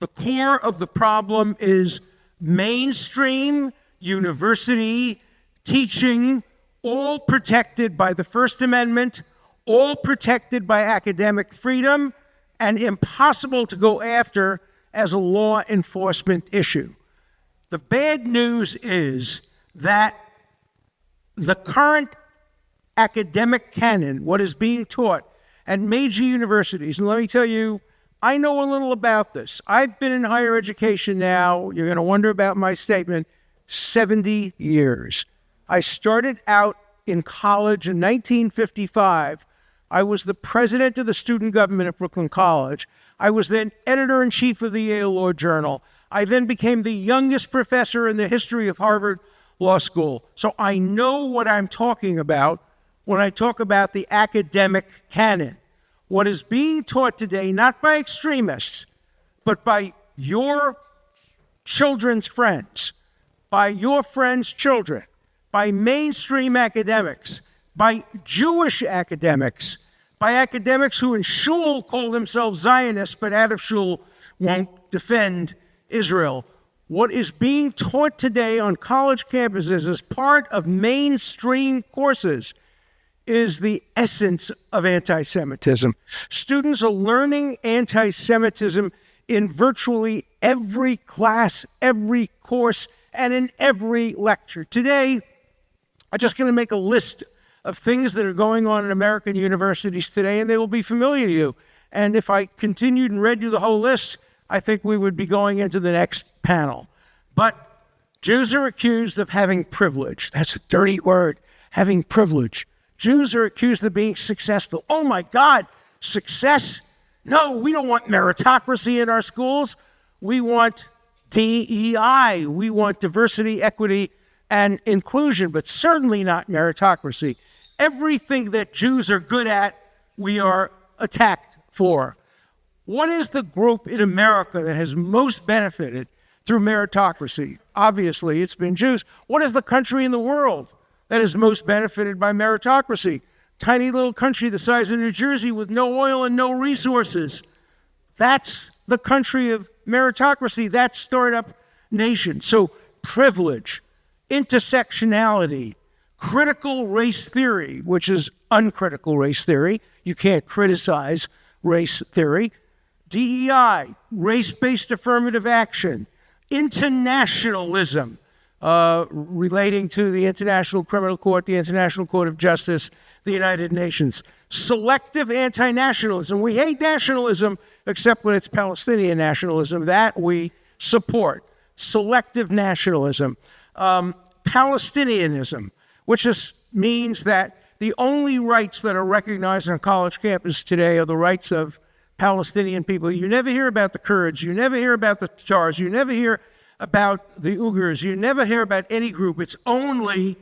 The core of the problem is mainstream university teaching, all protected by the First Amendment, all protected by academic freedom, and impossible to go after as a law enforcement issue. The bad news is that the current academic canon, what is being taught at major universities, and let me tell you, I know a little about this. I've been in higher education now, you're going to wonder about my statement, 70 years. I started out in college in 1955. I was the president of the student government at Brooklyn College. I was then editor-in-chief of the Yale Law Journal. I then became the youngest professor in the history of Harvard Law School. So I know what I'm talking about when I talk about the academic canon. What is being taught today, not by extremists, but by your children's friends, by your friends' children, by mainstream academics, by Jewish academics, by academics who in shul call themselves Zionists, but out of shul won't defend Israel. What is being taught today on college campuses as part of mainstream courses is the essence of anti-Semitism. Students are learning anti-Semitism in virtually every class, every course, and in every lecture. Today, I'm just going to make a list of things that are going on in American universities today, and they will be familiar to you. And if I continued and read you the whole list, I think we would be going into the next panel. But Jews are accused of having privilege. That's a dirty word, having privilege. Jews are accused of being successful. Oh my God, success? No, we don't want meritocracy in our schools. We want DEI. We want diversity, equity, and inclusion, but certainly not meritocracy. Everything that Jews are good at, we are attacked for. What is the group in America that has most benefited through meritocracy? Obviously, it's been Jews. What is the country in the world that is most benefited by meritocracy? Tiny little country the size of New Jersey with no oil and no resources. That's the country of meritocracy. That's startup nation. So privilege, intersectionality, critical race theory, which is uncritical race theory. You can't criticize race theory. DEI, race-based affirmative action, internationalism, relating to the International Criminal Court, the International Court of Justice, the United Nations. Selective anti-nationalism. We hate nationalism, except when it's Palestinian nationalism. That we support. Selective nationalism. Palestinianism, which means that the only rights that are recognized on college campus today are the rights of Palestinian people. You never hear about the Kurds. You never hear about the Tatars. You never hear about the Uyghurs. You never hear about any group. It's only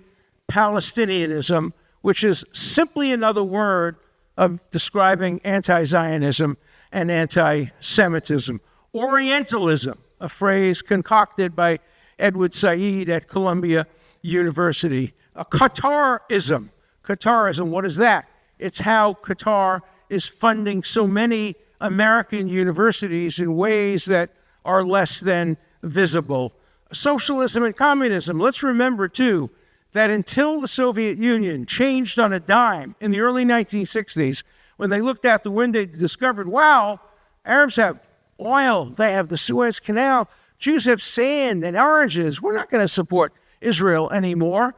Palestinianism, which is simply another word of describing anti-Zionism and anti-Semitism. Orientalism, a phrase concocted by Edward Said at Columbia University. Qatarism. Qatarism, what is that? It's how Qatar is funding so many American universities in ways that are less than visible. Socialism and communism. Let's remember, too, that until the Soviet Union changed on a dime in the early 1960s, when they looked out the window and discovered, wow, Arabs have oil, they have the Suez Canal, Jews have sand and oranges, we're not going to support Israel anymore.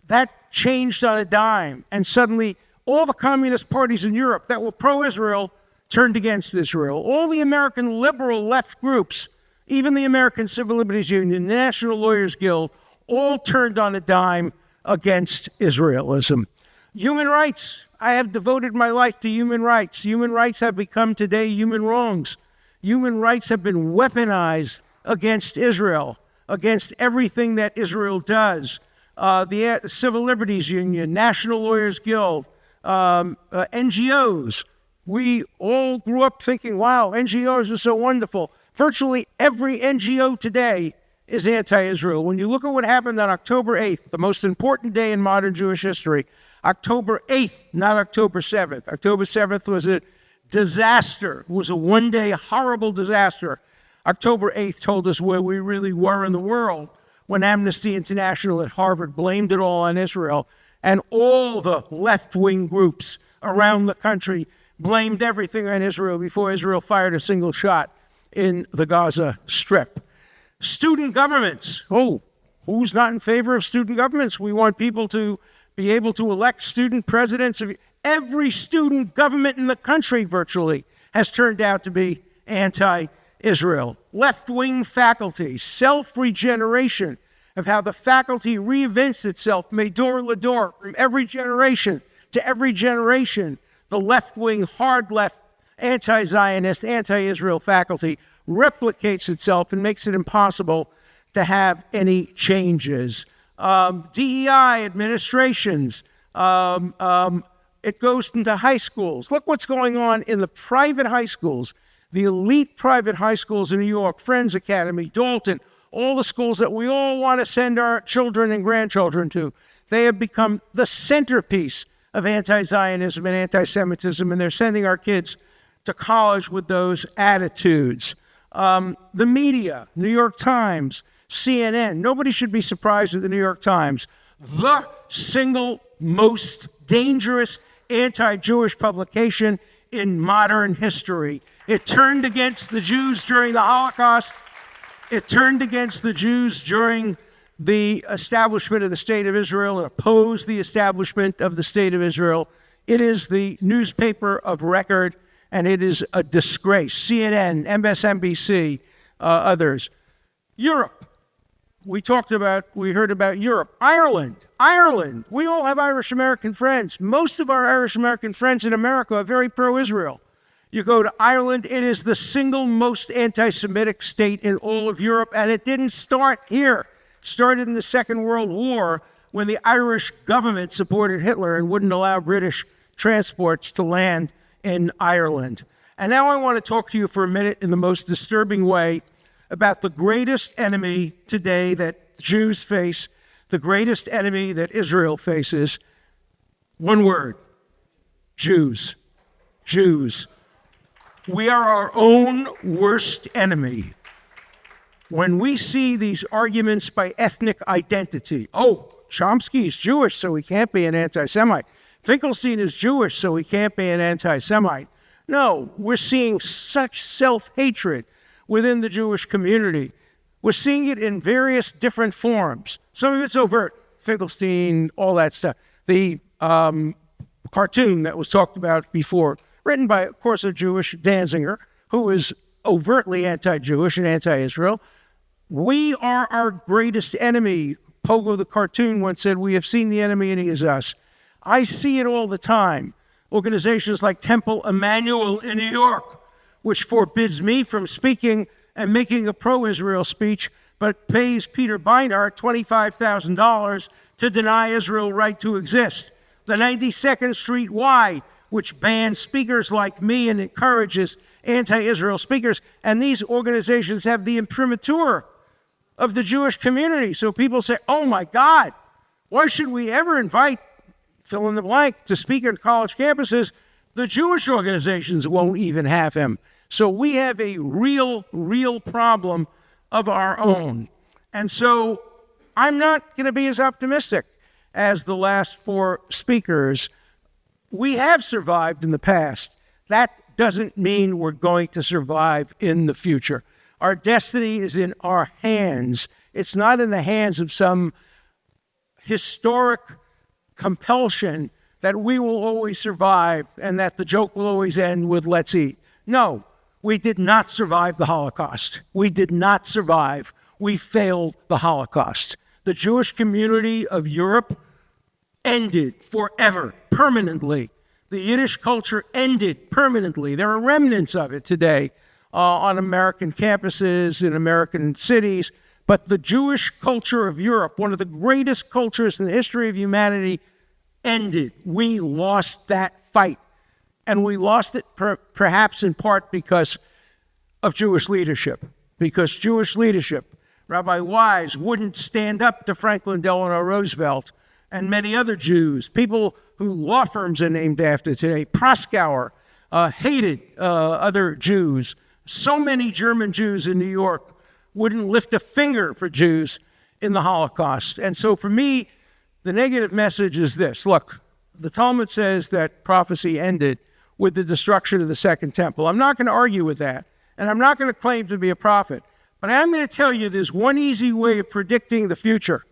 That changed on a dime, and suddenly all the communist parties in Europe that were pro-Israel turned against Israel. All the American liberal left groups, even the American Civil Liberties Union, the National Lawyers Guild, all turned on a dime against Israelism. Human rights. I have devoted my life to human rights. Human rights have become today human wrongs. Human rights have been weaponized against Israel, against everything that Israel does. The Civil Liberties Union, National Lawyers Guild, NGOs. We all grew up thinking, wow, NGOs are so wonderful. Virtually every NGO today is anti-Israel. When you look at what happened on October 8th, the most important day in modern Jewish history, October 8th, not October 7th. October 7th was a disaster. It was a one-day horrible disaster. October 8th told us where we really were in the world when Amnesty International at Harvard blamed it all on Israel, and all the left-wing groups around the country blamed everything on Israel before Israel fired a single shot in the Gaza Strip. Student governments. Oh, who's not in favor of student governments? We want people to be able to elect student presidents. Every student government in the country virtually has turned out to be anti-Israel. Left-wing faculty, self-regeneration of how the faculty reinvents itself, Medor Lador, from every generation to every generation. The left-wing, hard left, anti-Zionist, anti-Israel faculty replicates itself and makes it impossible to have any changes. DEI administrations, it goes into high schools. Look what's going on in the private high schools, the elite private high schools in New York, Friends Academy, Dalton, all the schools that we all want to send our children and grandchildren to. They have become the centerpiece of anti-Zionism and anti-Semitism, and they're sending our kids to college with those attitudes. The media, New York Times, CNN, nobody should be surprised at the New York Times. The single most dangerous anti-Jewish publication in modern history. It turned against the Jews during the Holocaust. It turned against the Jews during the establishment of the State of Israel and opposed the establishment of the State of Israel. It is the newspaper of record, and it is a disgrace. CNN, MSNBC, others. Europe. We heard about Europe. Ireland. We all have Irish American friends. Most of our Irish American friends in America are very pro-Israel. You go to Ireland, it is the single most anti-Semitic state in all of Europe, and it didn't start here. It started in the Second World War when the Irish government supported Hitler and wouldn't allow British transports to land in Ireland. And now I want to talk to you for a minute in the most disturbing way about the greatest enemy today that Jews face, the greatest enemy that Israel faces. One word: Jews. Jews. We are our own worst enemy. When we see these arguments by ethnic identity, oh, Chomsky is Jewish, so he can't be an anti-Semite. Finkelstein is Jewish, so he can't be an anti-Semite. No, we're seeing such self-hatred within the Jewish community. We're seeing it in various different forms. Some of it's overt, Finkelstein, all that stuff. The cartoon that was talked about before, written by, of course, a Jewish Danziger, who is overtly anti-Jewish and anti-Israel. We are our greatest enemy. Pogo the cartoon once said, "We have seen the enemy and he is us." I see it all the time. Organizations like Temple Emmanuel in New York, which forbids me from speaking and making a pro-Israel speech, but pays Peter Beinart $25,000 to deny Israel right to exist. The 92nd Street Y, which bans speakers like me and encourages anti-Israel speakers. And these organizations have the imprimatur of the Jewish community. So people say, oh my God, why should we ever invite, fill in the blank, to speak on college campuses? The Jewish organizations won't even have him. So we have a real problem of our own. And so I'm not going to be as optimistic as the last four speakers. We have survived in the past. That doesn't mean we're going to survive in the future. Our destiny is in our hands. It's not in the hands of some historic compulsion that we will always survive and that the joke will always end with "let's eat." No, we did not survive the Holocaust. We did not survive. We failed the Holocaust. The Jewish community of Europe ended forever, permanently. The Yiddish culture ended permanently. There are remnants of it today on American campuses, in American cities. But the Jewish culture of Europe, one of the greatest cultures in the history of humanity, ended. We lost that fight. And we lost it perhaps in part because of Jewish leadership. Because Jewish leadership, Rabbi Wise wouldn't stand up to Franklin Delano Roosevelt and many other Jews, people who law firms are named after today. Proskauer hated other Jews. So many German Jews in New York wouldn't lift a finger for Jews in the Holocaust. And so for me, the negative message is this. Look, the Talmud says that prophecy ended with the destruction of the Second Temple. I'm not going to argue with that, and I'm not going to claim to be a prophet. But I'm going to tell you there's one easy way of predicting the future.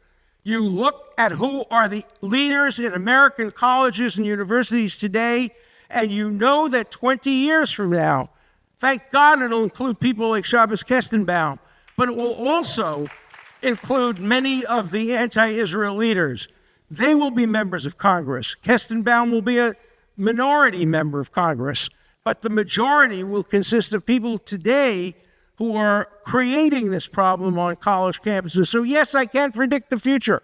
You look at who are the leaders in American colleges and universities today, and you know that 20 years from now, thank God it'll include people like Shabbos Kestenbaum, but it will also include many of the anti-Israel leaders. They will be members of Congress. Kestenbaum will be a minority member of Congress, but the majority will consist of people today who are creating this problem on college campuses. So yes, I can predict the future.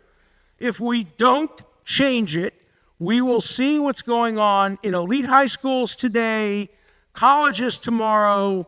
If we don't change it, we will see what's going on in elite high schools today, colleges tomorrow,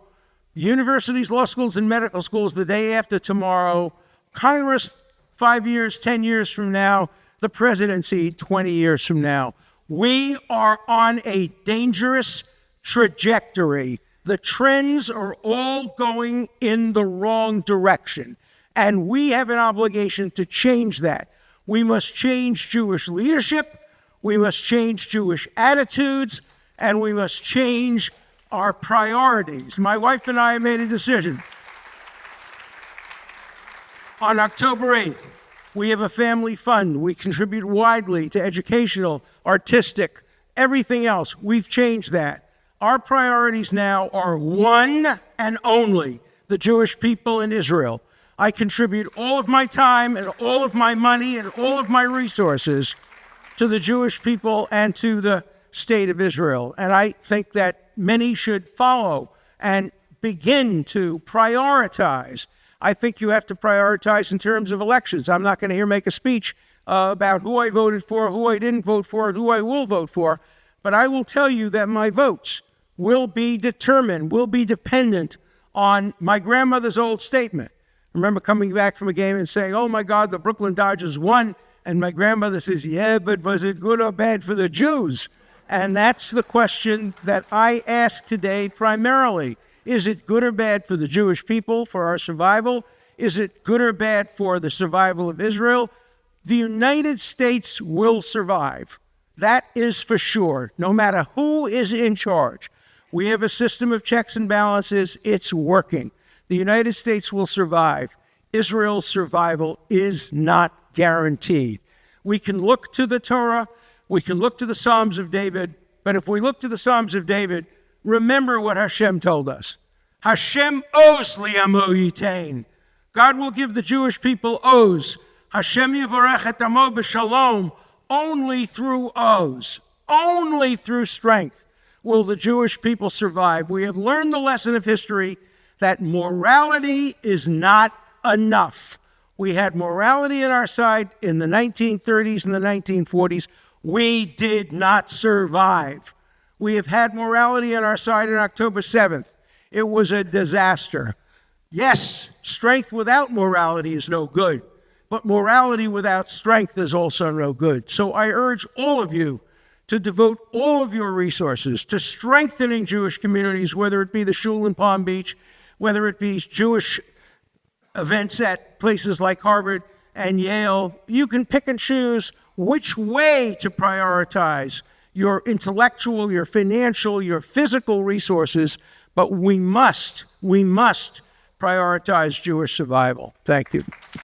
universities, law schools, and medical schools the day after tomorrow, Congress 5 years, 10 years from now, the presidency 20 years from now. We are on a dangerous trajectory. The trends are all going in the wrong direction, and we have an obligation to change that. We must change Jewish leadership, we must change Jewish attitudes, and we must change our priorities. My wife and I made a decision. On October 8th, we have a family fund. We contribute widely to educational, artistic, everything else. We've changed that. Our priorities now are one and only the Jewish people in Israel. I contribute all of my time and all of my money and all of my resources to the Jewish people and to the state of Israel. And I think that many should follow and begin to prioritize. I think you have to prioritize in terms of elections. I'm not going to make a speech about who I voted for, who I didn't vote for, and who I will vote for. But I will tell you that my votes will be determined, will be dependent on my grandmother's old statement. I remember coming back from a game and saying, oh my God, the Brooklyn Dodgers won. And my grandmother says, yeah, but was it good or bad for the Jews? And that's the question that I ask today primarily. Is it good or bad for the Jewish people, for our survival? Is it good or bad for the survival of Israel? The United States will survive. That is for sure, no matter who is in charge. We have a system of checks and balances. It's working. The United States will survive. Israel's survival is not guaranteed. We can look to the Torah. We can look to the Psalms of David. But if we look to the Psalms of David, remember what Hashem told us. Hashem oz li'amo yitain. God will give the Jewish people oz. Hashem yivarech et amo b'shalom. Only through oz, only through strength will the Jewish people survive. We have learned the lesson of history that morality is not enough. We had morality on our side in the 1930s and the 1940s. We did not survive. We have had morality on our side on October 7th. It was a disaster. Yes, strength without morality is no good, but morality without strength is also no good. So I urge all of you to devote all of your resources to strengthening Jewish communities, whether it be the shul in Palm Beach, whether it be Jewish events at places like Harvard and Yale. You can pick and choose which way to prioritize your intellectual, your financial, your physical resources, but we must prioritize Jewish survival. Thank you.